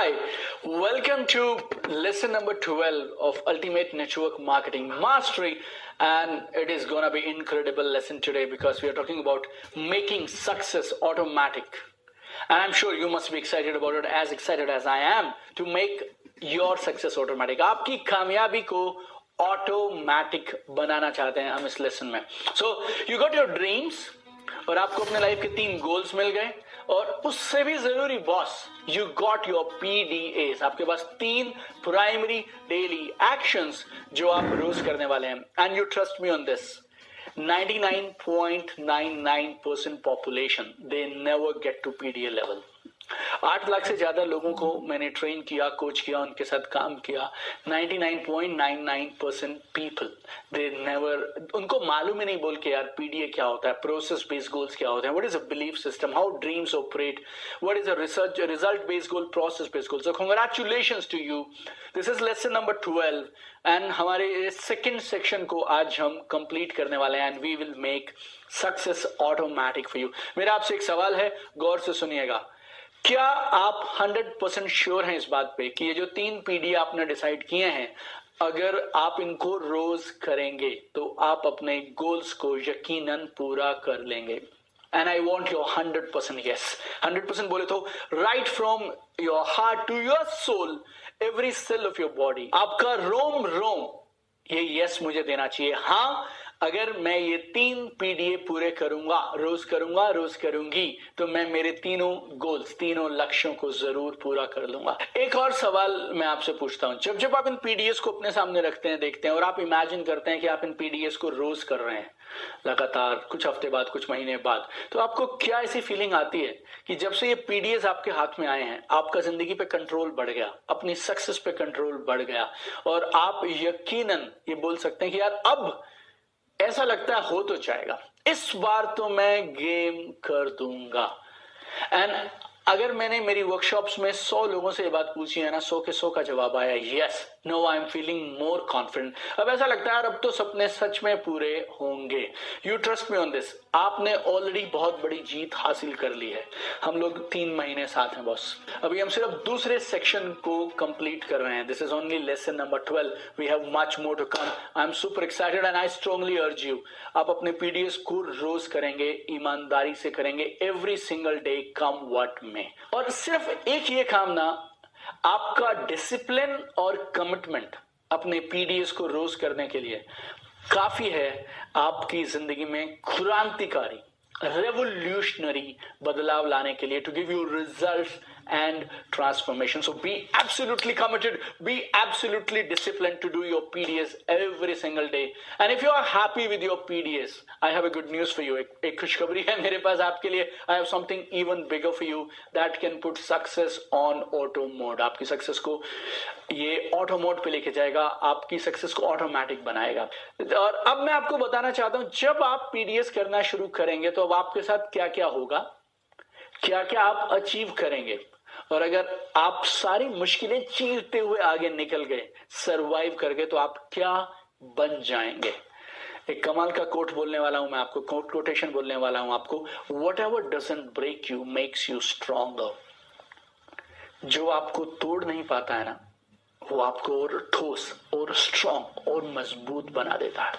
Hi, welcome to lesson number 12 of Ultimate Network Marketing Mastery, and it is gonna be incredible lesson today because we are talking about making success automatic. And I'm sure you must be excited about it, as excited as I am to make your success automatic. आपकी कामयाबी को automatic बनाना चाहते हैं हम इस lesson में. So you got your dreams और आपको अपने लाइफ के 3 गोल्स मिल गए, और उससे भी जरूरी boss, you got your PDAs. आपके पास 3 प्राइमरी डेली एक्शंस जो आप रोज करने वाले हैं. And you trust me on this, 99.99% population they never get to PDA level. 8 lakh से ज्यादा लोगों को मैंने ट्रेन किया, कोच किया, उनके साथ काम किया. 99.99% पीपल दे नेवर, उनको मालूम ही नहीं बोल के यार PDA क्या होता है, प्रोसेस बेस्ड गोल्स क्या होते हैं, what is a belief system, how dreams operate, what is a result based goal, process based goal. So congratulations to you. This is lesson number 12 and हमारे सेकंड सेक्शन को आज हम complete करने वाले हैं. And we will make success automatic for you. मेरा आपसे एक सवाल है, गौर से सुनिएगा. क्या आप 100% श्योर हैं इस बात पे कि ये जो 3 PDA आपने डिसाइड किए हैं, अगर आप इनको रोज करेंगे तो आप अपने गोल्स को यकीनन पूरा कर लेंगे? And I want your 100% yes. 100% बोले तो right from your heart to your soul, every cell of your body, आपका रोम रोम ये यस मुझे देना चाहिए. हाँ, अगर मैं ये 3 PDA पूरे करूंगा, रोज करूंगी, तो मैं मेरे तीनों गोल्स, तीनों लक्ष्यों को जरूर पूरा कर लूंगा. एक और सवाल मैं आपसे पूछता हूं. जब आप इन PDAs को अपने सामने रखते हैं, देखते हैं, और आप इमेजिन करते हैं कि आप इन PDAs को रोज कर रहे हैं लगातार, कुछ हफ्ते बाद, कुछ महीने बाद, तो आपको क्या ऐसी फीलिंग आती है कि जब से ये PDAs आपके हाथ में आए हैं, आपका जिंदगी पे कंट्रोल बढ़ गया, अपनी सक्सेस पे कंट्रोल बढ़ गया, और आप यकीनन ये बोल सकते हैं कि यार अब ऐसा लगता है हो तो जाएगा, इस बार तो मैं गेम कर दूंगा. एंड अगर मैंने मेरी वर्कशॉप्स में 100 लोगों से ये बात पूछी है ना, 100 के 100 का जवाब आया yes, no, I am feeling more confident. अब ऐसा लगता है यार अब तो सपने सच में पूरे होंगे. You trust me on this. आपने ऑलरेडी बहुत बड़ी जीत हासिल कर ली है. हम लोग 3 महीने साथ हैं बॉस. अभी हम सिर्फ दूसरे सेक्शन को कंप्लीट कर रहे हैं. This is only lesson number 12. We have much more to come. I am super excited and I strongly urge you, आप अपने PDAs को रोज करेंगे, ईमानदारी से करेंगे, every single day come what may. और सिर्फ एक ये काम ना, आपका डिसिप्लिन और कमिटमेंट अपने PDAs को रोज करने के लिए काफी है आपकी जिंदगी में क्रांतिकारी, रेवोल्यूशनरी बदलाव लाने के लिए, to give you results and transformation. So be absolutely committed, be absolutely disciplined to do your PDAs every single day. And if you are happy with your PDAs, I have a good news for you. एक खुशखबरी है मेरे पास आपके लिए. I have something even bigger for you that can put success on auto mode. आपकी success को ये auto mode पे लेके जाएगा, आपकी सक्सेस को ऑटोमेटिक बनाएगा. और अब मैं आपको बताना चाहता हूं, जब आप PDAs करना शुरू करेंगे तो अब आपके साथ क्या क्या होगा, क्या क्या आप अचीव करेंगे, और अगर आप सारी मुश्किलें चीरते हुए आगे निकल गए, सरवाइव कर गए, तो आप क्या बन जाएंगे. एक कमाल का कोट बोलने वाला हूं मैं आपको, कोटेशन बोलने वाला हूं आपको. Whatever doesn't break you makes you stronger. जो आपको तोड़ नहीं पाता है ना, वो आपको और ठोस और स्ट्रॉन्ग और मजबूत बना देता है.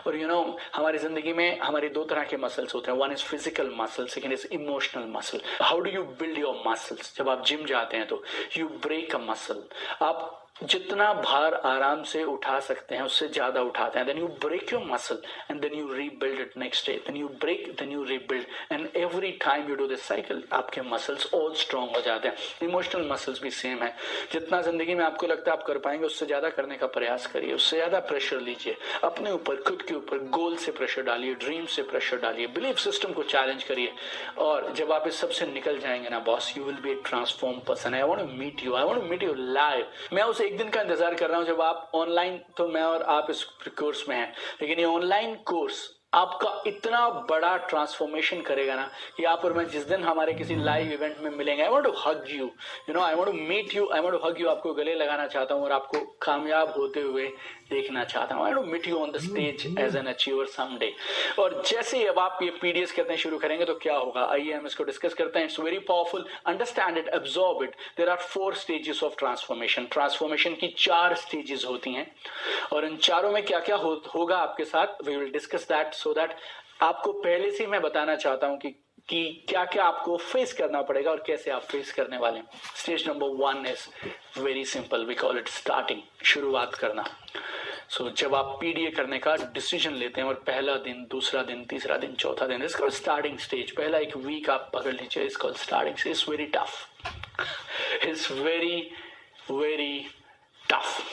और यू नो, हमारी जिंदगी में हमारे 2 तरह के मसल्स होते हैं. 1 is physical muscle, second is emotional muscle. How do you build your muscles? जब आप जिम जाते हैं तो यू ब्रेक अ मसल. आप जितना भार आराम से उठा सकते हैं उससे ज्यादा उठाते हैं. Then you break your muscle and then you rebuild it next day. Then you break, then you rebuild, and every time you do this cycle, आपके मसल्स ऑल स्ट्रांग हो जाते हैं. इमोशनल मसल्स भी सेम है. जितना जिंदगी में आपको लगता है आप कर पाएंगे, उससे ज्यादा करने का प्रयास करिए, उससे ज्यादा प्रेशर लीजिए अपने ऊपर, खुद के ऊपर. गोल से प्रेशर डालिए, ड्रीम से प्रेशर डालिए, बिलीफ सिस्टम को चैलेंज करिए. और जब आप इस सबसे निकल जाएंगे ना boss, you will be a transform person. I want to meet you, I want to meet you live. मैं उस एक दिन का इंतजार कर रहा हूं जब आप ऑनलाइन, तो मैं और आप इस कोर्स में हैं, लेकिन ये ऑनलाइन कोर्स आपका इतना बड़ा ट्रांसफॉर्मेशन करेगा ना कि आप और मैं जिस दिन हमारे किसी लाइव इवेंट में मिलेंगे, I want to hug you, I want to meet you, I want to hug you, आपको गले लगाना चाहता हूँ और आपको कामयाब होते हुए देखना चाहता हूँ। I want to meet you on the stage as an achiever someday. और जैसे ही अब आप ये पीडीएस करने शुरू करेंगे तो क्या होगा, आइए हम इसको डिस्कस करते हैं। It's very powerful, understand it, absorb it. There are 4 stages of transformation. Transformation की 4 स्टेजेस होती हैं और इन चारों में क्या क्या होगा आपके साथ, we will discuss that, so that आपको पहले से मैं बताना चाहता हूं कि क्या क्या आपको फेस करना पड़ेगा और कैसे आप फेस करने वाले हैं। Stage number 1 is very simple, we call it starting, शुरुआत करना। सो जब आप पीडीए करने का डिसीजन लेते हैं और पहला दिन, दूसरा दिन, तीसरा दिन, चौथा दिन, इसका स्टार्टिंग स्टेज, पहला एक वीक आप पकड़ लीजिए, इसका starting stage is very tough, is very very tough.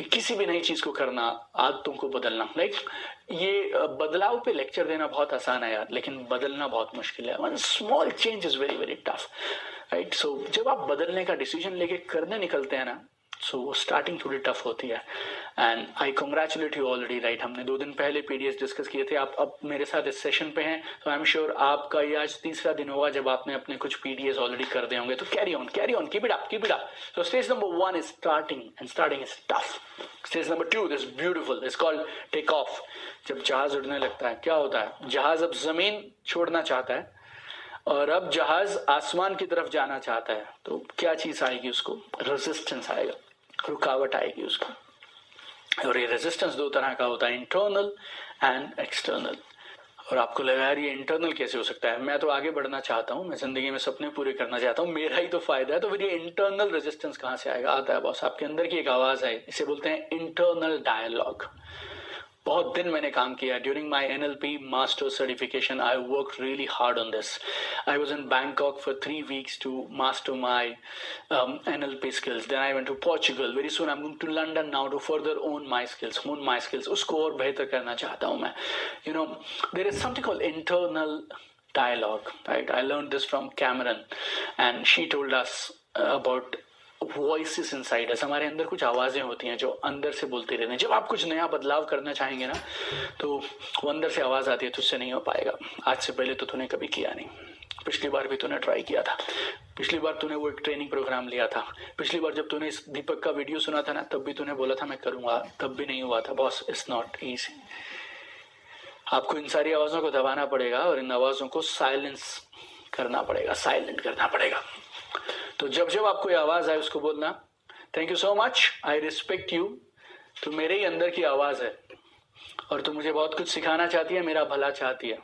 किसी भी नई चीज को करना, आदतों को बदलना, लाइक ये बदलाव पे लेक्चर देना बहुत आसान है यार, लेकिन बदलना बहुत मुश्किल है। One small change is very very tough, right. So जब आप बदलने का डिसीजन लेके करने निकलते हैं ना, सो वो स्टार्टिंग थोड़ी टफ होती है। And I congratulate you already, right. हमने 2 दिन पहले पीडीएस डिस्कस किए थे, आप अब मेरे साथ इस सेशन पे हैं, तो आई एम श्योर आपका ये आज तीसरा दिन होगा जब आपने अपने कुछ पीडीएस ऑलरेडी कर दिए होंगे। तो carry on, keep it up, keep it up. So stage number 1 is starting, and starting is tough. Stage number 2 is beautiful, is called take off. जब जहाज उड़ने लगता है, क्या होता है, जहाज अब जमीन छोड़ना चाहता है और अब जहाज आसमान की तरफ जाना चाहता है, तो क्या चीज आएगी उसको, रेजिस्टेंस आएगा, रुकावट आएगी उसको। और ये रेजिस्टेंस 2 तरह का होता है, इंटरनल एंड एक्सटर्नल। और आपको लगा यार ये इंटरनल कैसे हो सकता है, मैं तो आगे बढ़ना चाहता हूँ, मैं जिंदगी में सपने पूरे करना चाहता हूँ, मेरा ही तो फायदा है, तो फिर ये इंटरनल रेजिस्टेंस कहाँ से आएगा। आता है बॉस, आपके अंदर की एक आवाज है, इसे बोलते हैं इंटरनल डायलॉग। बहुत दिन मैंने काम किया during my NLP master certification. I work really hard on this. I was in Bangkok for 3 weeks to master my NLP skills. Then I went to Portugal. Very soon I'm going to London now to further own my skills. उसको और बेहतर करना चाहता हूँ मैं। There is something called internal dialogue, right? I learned this from Cameron, and she told us about voices inside us. हमारे अंदर कुछ आवाजें होती हैं जो अंदर से बोलती रहती हैं। जब आप कुछ नया बदलाव करना चाहेंगे ना, तो वो अंदर से आवाज आती है, तुझसे नहीं हो पाएगा, आज से पहले तो तूने कभी किया नहीं, पिछली बार भी तूने ट्राई किया था, पिछली बार तूने वो एक ट्रेनिंग प्रोग्राम लिया था, पिछली बार जब तूने इस दीपक का वीडियो सुना था ना, तब भी तूने बोला था मैं करूंगा, तब भी नहीं हुआ था। Boss, it's not easy. आपको इन सारी आवाजों को दबाना पड़ेगा और इन आवाजों को साइलेंस करना पड़ेगा, साइलेंट करना पड़ेगा। तो जब जब आपको ये आवाज आए उसको बोलना, thank you so much, I respect you, तो मेरे ही अंदर की आवाज है और तू मुझे बहुत कुछ सिखाना चाहती है, मेरा भला चाहती है,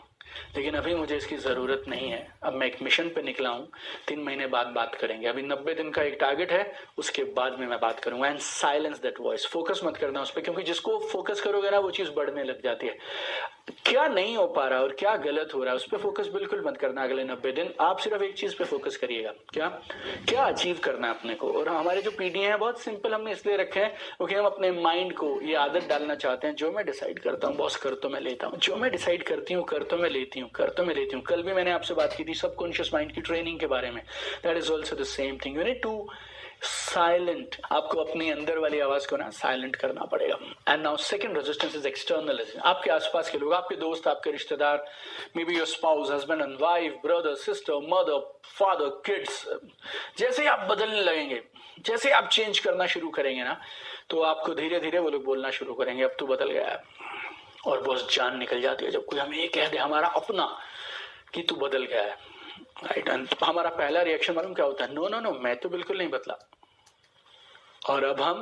लेकिन अभी मुझे इसकी जरूरत नहीं है। अब मैं एक मिशन पे निकला हूँ, 3 महीने बाद बात करेंगे, अभी 90 दिन का एक टारगेट है, उसके बाद में मैं बात करूंगा। And silence that voice, focus मत करना उस पर, क्योंकि जिसको फोकस करोगे ना वो चीज बढ़ने लग जाती है। क्या नहीं हो पा रहा और क्या गलत हो रहा है उस पर फोकस बिल्कुल मत करना। अगले 90 दिन आप सिर्फ एक चीज पे फोकस करिएगा, क्या अचीव करना है अपने को। और हमारे जो पीडीए हैं बहुत सिंपल हमने इसलिए रखे हैं क्योंकि हम अपने माइंड को ये आदत डालना चाहते हैं, जो मैं डिसाइड करता हूँ बॉस कर तो मैं लेता हूँ, जो मैं डिसाइड करती हूँ कर तो मैं लेती हूँ, कर तो मैं लेती हूँ। कल भी मैंने आपसे बात की थी सबकॉन्शियस माइंड की ट्रेनिंग के बारे में। That is also the same thing, you need to silent, आपको अपनी अंदर वाली आवाज को ना साइलेंट करना पड़ेगा। And now second resistance is external. आपके आसपास के लोग, आपके दोस्त, आपके रिश्तेदार, may be your spouse, husband and wife, brother, sister, mother, father, kids. जैसे ही आप बदलने लगेंगे, जैसे आप चेंज करना शुरू करेंगे ना, तो आपको धीरे धीरे वो लोग बोलना शुरू करेंगे अब तू बदल गया है। और बहुत जान निकल जाती है जब कोई हमें ये कह दे, हमारा अपना, कि तू बदल गया है, राइट। एंड हमारा पहला रिएक्शन मालूम क्या होता है, नो नो नो, मैं तो बिल्कुल नहीं बदला। और अब हम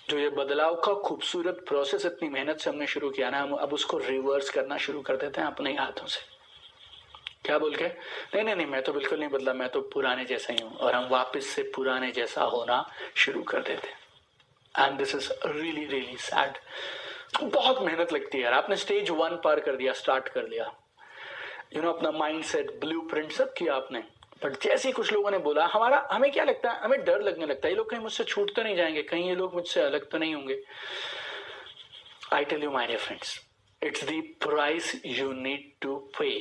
जो ये बदलाव का खूबसूरत प्रोसेस इतनी मेहनत से हमने शुरू किया ना, हम अब उसको रिवर्स करना शुरू कर देते हैं अपने हाथों से। क्या बोल के, नहीं नहीं नहीं, मैं तो बिल्कुल नहीं बदला, मैं तो पुराने जैसा ही हूं। और हम वापस से पुराने जैसा होना शुरू कर देते हैं। And this is really really sad. बहुत मेहनत लगती है यार। आपने स्टेज 1 पार कर दिया, स्टार्ट कर लिया, अपना माइंडसेट, ब्लूप्रिंट सब किया आपने, बट जैसे ही कुछ लोगों ने बोला, हमें क्या लगता है, हमें डर लगने लगता है, ये लोग कहीं मुझसे छूट तो नहीं जाएंगे, कहीं ये लोग मुझसे अलग तो नहीं होंगे। I tell you my dear friends, it's the price you need to pay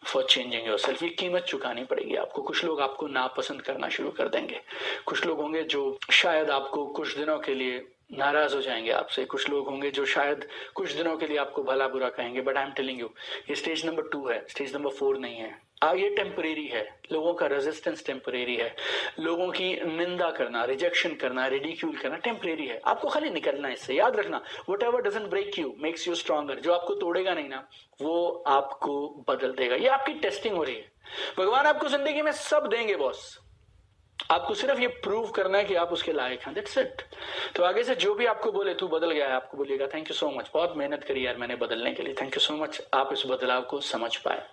for changing yourself. ये कीमत चुकानी पड़ेगी आपको। कुछ लोग आपको नापसंद करना शुरू कर देंगे, कुछ लोग होंगे जो शायद आपको कुछ दिनों के लिए नाराज हो जाएंगे आपसे, कुछ लोग होंगे जो शायद कुछ दिनों के लिए आपको भला बुरा कहेंगे, but I am telling you ये स्टेज नंबर 2 है, स्टेज नंबर 4 नहीं है। ये टेम्परेरी है, लोगों का रेजिस्टेंस टेम्परेरी है, लोगों की निंदा करना, रिजेक्शन करना, रिडिक्यूल करना टेम्परेरी है। आपको खाली निकलना है इससे। याद रखना, whatever doesn't break you makes you stronger. जो आपको तोड़ेगा नहीं ना, वो आपको बदल देगा। ये आपकी टेस्टिंग हो रही है। भगवान आपको जिंदगी में सब देंगे बॉस, आपको सिर्फ ये प्रूव करना है कि आप उसके लायक हैं, दैट्स इट। तो आगे से जो भी आपको बोले तू बदल गया है, आपको बोलिएगा थैंक यू सो मच, बहुत मेहनत करी यार मैंने बदलने के लिए, थैंक यू सो मच, आप इस बदलाव को समझ पाए।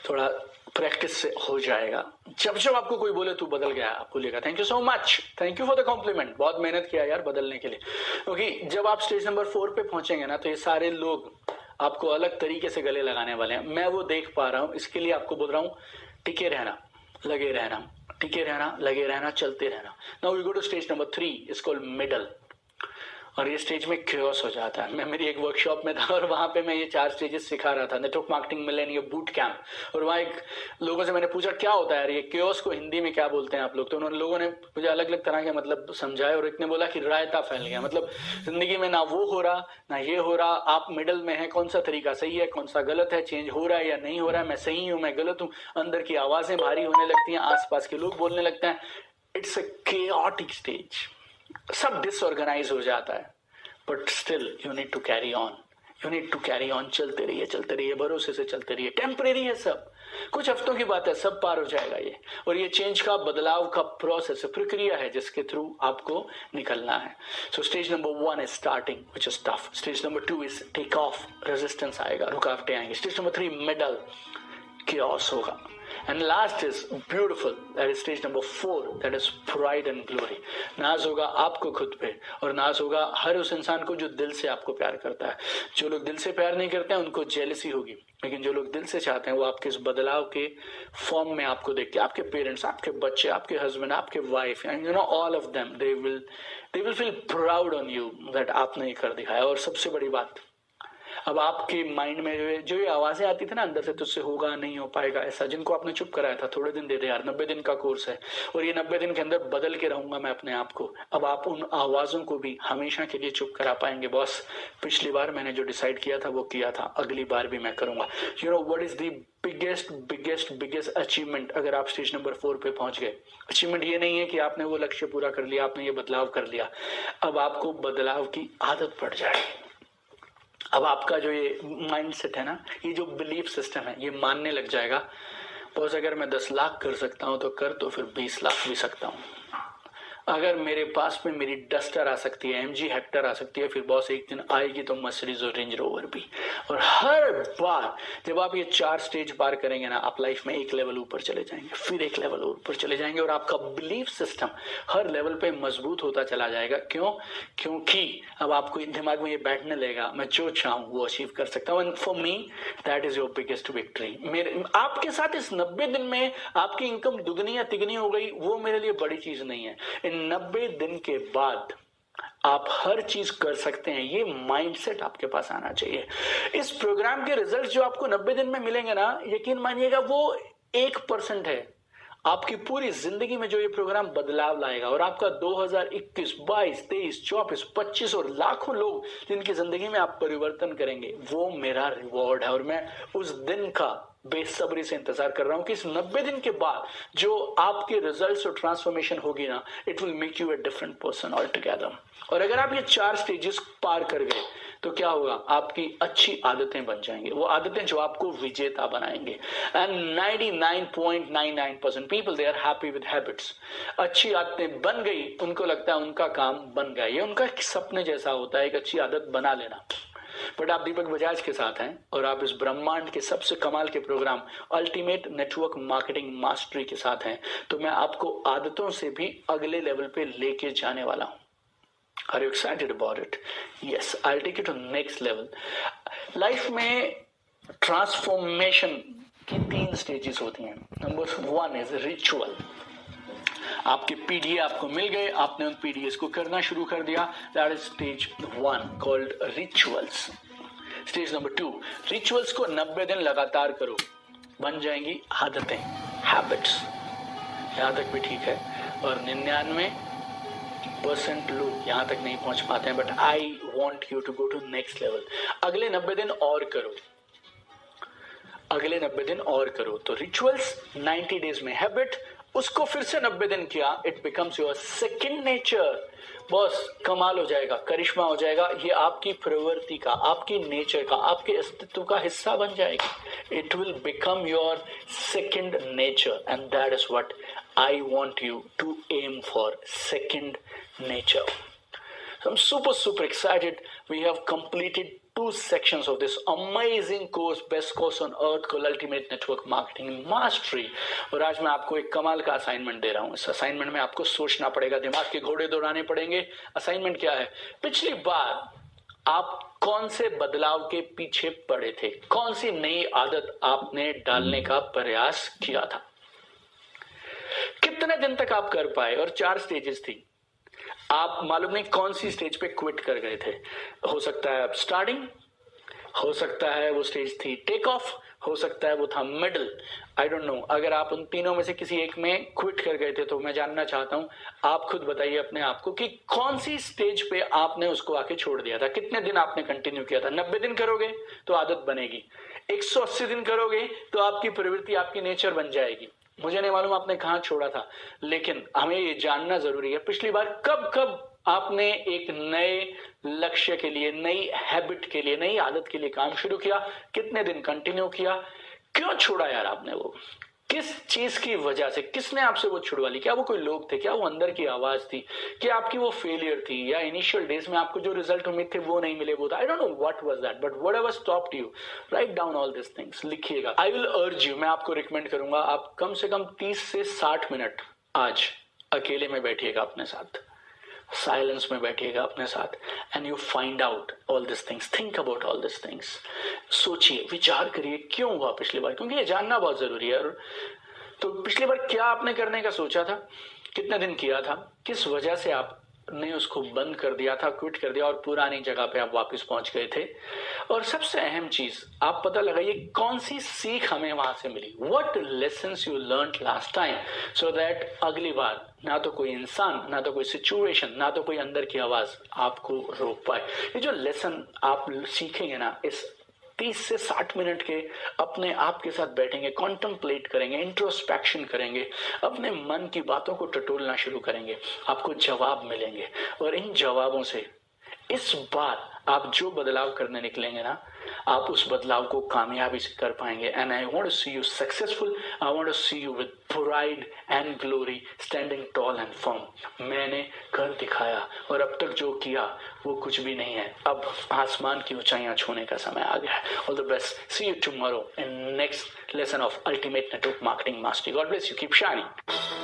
थोड़ा प्रैक्टिस से हो जाएगा। जब जब आपको कोई बोले तू बदल गया, आप बोलिएगा thank you so much, thank you for the compliment, बहुत मेहनत किया यार बदलने के लिए। क्योंकि जब आप स्टेज नंबर 4 पे पहुंचेंगे ना, तो ये सारे लोग आपको अलग तरीके से गले लगाने वाले हैं। मैं वो देख पा रहा हूं, इसके लिए आपको बोल रहा हूं टिके रहना, लगे रहना, टिके रहना, लगे रहना, चलते रहना। Now we go to stage number 3, it's called middle. और ये स्टेज में क्योस हो जाता है। मैं मेरी एक वर्कशॉप में था और वहां पे मैं ये 4 स्टेजेस सिखा रहा था, network marketing millennium boot camp. और वहां एक लोगों से मैंने पूछा क्या होता है यार ये क्योस को हिंदी में क्या बोलते हैं आप लोग, तो उन्होंने लोगों ने मुझे अलग अलग तरह के मतलब समझाए और एक ने बोला कि रायता फैल गया, मतलब जिंदगी में ना वो हो रहा ना ये हो रहा, आप मिडल में है, कौन सा तरीका सही है कौन सा गलत है, चेंज हो रहा है या नहीं हो रहा है, मैं सही हूं मैं गलत हूं, अंदर की आवाजें भारी होने लगती हैं, आसपास के लोग बोलने लगते हैं। इट्स अ केओटिक स्टेज, सब डिसऑर्गेनाइज हो जाता है, but still you need to carry on, you need to carry on. चलते रहिए, भरोसे से चलते रहिए। टेम्परेरी है सब, कुछ हफ्तों की बात है, सब पार हो जाएगा ये। और ये चेंज का, बदलाव का प्रोसेस, प्रक्रिया है जिसके थ्रू आपको निकलना है। So stage number 1 is starting which is tough, stage number 2 is take off, resistance आएगा, रुकावटें आएंगी। स्टेज नंबर 3 मिडल, chaos होगा। And last is beautiful, that is stage number 4, that is pride and glory। नाज होगा आपको खुद पे, और नाज होगा हर उस इंसान को जो दिल से आपको प्यार करता है। जो लोग दिल से प्यार नहीं करते हैं उनको जेलसी होगी, लेकिन जो लोग दिल से चाहते हैं वो आपके इस बदलाव के फॉर्म में आपको देख के, आपके पेरेंट्स, आपके बच्चे, आपके हस्बैंड, आपके wife, and you know all of them, they will feel proud on you that आपने ये कर दिखाया। और सबसे बड़ी बात, अब आपके माइंड में जो ये आवाजें आती थी ना अंदर से, तुझसे होगा नहीं हो पाएगा ऐसा, जिनको आपने चुप कराया था, थोड़े दिन दे दे यार, 90 दिन का कोर्स है और ये 90 दिन के अंदर बदल के रहूंगा मैं अपने आप को। अब आप उन आवाजों को भी हमेशा के लिए चुप करा पाएंगे। बॉस पिछली बार मैंने जो डिसाइड किया था वो किया था, अगली बार भी मैं करूंगा। You know what is the biggest achievement अगर आप स्टेज नंबर 4 पे पहुंच गए? अचीवमेंट ये नहीं है कि आपने वो लक्ष्य पूरा कर लिया, आपने ये बदलाव कर लिया, अब आपको बदलाव की आदत पड़ जाएगी। अब आपका जो ये माइंडसेट है ना, ये जो बिलीफ सिस्टम है, ये मानने लग जाएगा बॉस अगर मैं 10 लाख कर सकता हूं तो कर, तो फिर 20 लाख भी सकता हूं। अगर मेरे पास में मेरी डस्टर आ सकती है, MG हेक्टर आ सकती है, फिर बॉस एक दिन आएगी तो मर्सिडीज और रेंज रोवर भी। और हर बार जब आप ये 4 स्टेज पार करेंगे ना, आप लाइफ में एक लेवल ऊपर चले जाएंगे, फिर एक लेवल ऊपर चले जाएंगे, और आपका बिलीफ सिस्टम हर लेवल पे मजबूत होता चला जाएगा। क्यों? क्योंकि अब आपको दिमाग में ये बैठने लगेगा मैं जो चाहूं वो अचीव कर सकता हूं। And for me that is your biggest victory. मेरे आपके साथ इस 90 दिन में आपकी इनकम दुगनी या तिगनी हो गई, वो मेरे लिए बड़ी चीज नहीं है। इन 90 दिन के बाद आप हर चीज कर सकते हैं, ये माइंडसेट आपके पास आना चाहिए। इस प्रोग्राम के रिजल्ट जो आपको 90 दिन में मिलेंगे ना, यकीन मानिएगा वो 1% है आपकी पूरी जिंदगी में जो ये प्रोग्राम बदलाव लाएगा। और आपका 2021, 22, 23, 24, 25 और लाखों लोग जिनकी जिंदगी में आप परिवर्तन करेंगे, वो मेरा रिवॉर्ड है। और मैं उस दिन का बेसब्री से इंतजार कर रहा हूं कि इस 90 दिन के बाद जो आपके रिजल्ट्स और ट्रांसफॉर्मेशन होगी ना, it will make you a different person all together. और अगर आप ये 4 स्टेजेस पार कर गए तो क्या होगा? आपकी अच्छी आदतें बन जाएंगे, वो आदतें जो आपको विजेता बनाएंगे। And 99.99% people they are happy with habits. अच्छी आदतें बन गई, उनको लगता है उनका काम बन गया। ये उनका सपने जैसा होता है, एक अच्छी आदत बना लेना। बट आप दीपक बजाज के साथ हैं और आप इस ब्रह्मांड के सबसे कमाल के program ultimate network marketing mastery के साथ हैं, तो मैं आपको आदतों से भी अगले लेवल पे लेके जाने वाला हूं। Are you excited about it? Yes, I'll take you to next level. Life में ट्रांसफॉर्मेशन की 3 स्टेजेस होती हैं। Number 1 is ritual. आपके पीडीए आपको मिल गए, आपने उन पीडीएस को करना शुरू कर दिया, that is stage 1 called rituals. Stage number 2, rituals को 90 दिन लगातार करो, बन जाएंगी आदतें, हैबिट्स। यहां तक भी ठीक है। और 99 90% लोग यहाँ तक नहीं पहुंच पाते हैं, but I want you to go to next level. अगले 90 दिन और करो, अगले 90 दिन और करो। तो रिचुअल्स 90 डेज में, हैबिट उसको फिर से 90 दिन किया, it becomes your second nature. Boss कमाल हो जाएगा, करिश्मा हो जाएगा, ये आपकी प्रवृत्ति का, आपकी नेचर का, आपके अस्तित्व का हिस्सा बन जाएगी। It will become your second nature and that is what I want you to aim for, second nature. So I'm super excited. We have completed 2 sections of this amazing course, best course on earth called Ultimate Network Marketing Mastery. और आज मैं आपको एक कमाल का assignment दे रहा हूँ। इस असाइनमेंट में आपको सोचना पड़ेगा, दिमाग के घोड़े दौड़ाने पड़ेंगे। असाइनमेंट क्या है? पिछली बार आप कौन से बदलाव के पीछे पड़े थे, कौन सी नई आदत आपने डालने का प्रयास किया था, कितने दिन तक आप कर पाए, और 4 स्टेजेस थी। आप मालूम नहीं कौन सी स्टेज पे क्विट कर गए थे। हो सकता है स्टार्टिंग, हो सकता है वो स्टेज थी टेक ऑफ, हो सकता है वो था मिडल, आई डोंट नो। अगर आप उन तीनों में से किसी एक में क्विट कर गए थे तो मैं जानना चाहता हूं, आप खुद बताइए अपने आप को कि कौन सी स्टेज पे आपने उसको आके छोड़ दिया था, कितने दिन आपने कंटिन्यू किया था। 90 दिन करोगे तो आदत बनेगी, 180 दिन करोगे तो आपकी प्रवृत्ति, आपकी नेचर बन जाएगी। मुझे नहीं मालूम आपने कहां छोड़ा था, लेकिन हमें ये जानना जरूरी है पिछली बार कब आपने एक नए लक्ष्य के लिए, नई हैबिट के लिए, नई आदत के लिए काम शुरू किया, कितने दिन कंटिन्यू किया, क्यों छोड़ा यार आपने वो, किस चीज की वजह से, किसने आपसे वो छुड़वा ली? क्या वो कोई लोग थे, क्या वो अंदर की आवाज थी, क्या आपकी वो फेलियर थी, या इनिशियल डेज में आपको जो रिजल्ट उम्मीद थे वो नहीं मिले, वो था, I don't know what was that, but whatever stopped you, write down all this things, लिखिएगा। आई विल अर्ज यू, मैं आपको रिकमेंड करूंगा, आप कम से कम 30 से 60 मिनट आज अकेले में बैठिएगा अपने साथ, साइलेंस में बैठिएगा अपने साथ, and you find out all this things, think about all this things. सोचिए, विचार करिए क्यों हुआ पिछली बार, क्योंकि ये जानना बहुत जरूरी है। तो पिछली बार क्या आपने करने का सोचा था, कितने दिन किया था, किस वजह से आपने उसको बंद कर दिया था, क्विट कर दिया, और पुरानी जगह पे आप वापस पहुंच गए थे। और सबसे अहम चीज, आप पता लगाइए कौन सी सीख हमें वहां से मिली, what lessons you learned last time, so that अगली बार ना तो कोई इंसान, ना तो कोई सिचुएशन, ना तो कोई अंदर की आवाज आपको रोक पाए। ये जो लेसन आप सीखेंगे ना, इस 30 से 60 मिनट के अपने आप के साथ बैठेंगे, कॉन्टम्पलेट करेंगे, इंट्रोस्पेक्शन करेंगे, अपने मन की बातों को टटोलना शुरू करेंगे, आपको जवाब मिलेंगे। और इन जवाबों से इस बार आप जो बदलाव करने निकलेंगे ना, आप उस बदलाव को कामयाबी से कर पाएंगे। And I want to see you successful, I want to see you with pride and glory, standing tall and firm. मैंने कर दिखाया, और अब तक जो किया वो कुछ भी नहीं है, अब आसमान की ऊंचाइयां छूने का समय आ गया है। All the best, see you tomorrow in next lesson of ultimate network marketing mastery. God bless you, keep shining.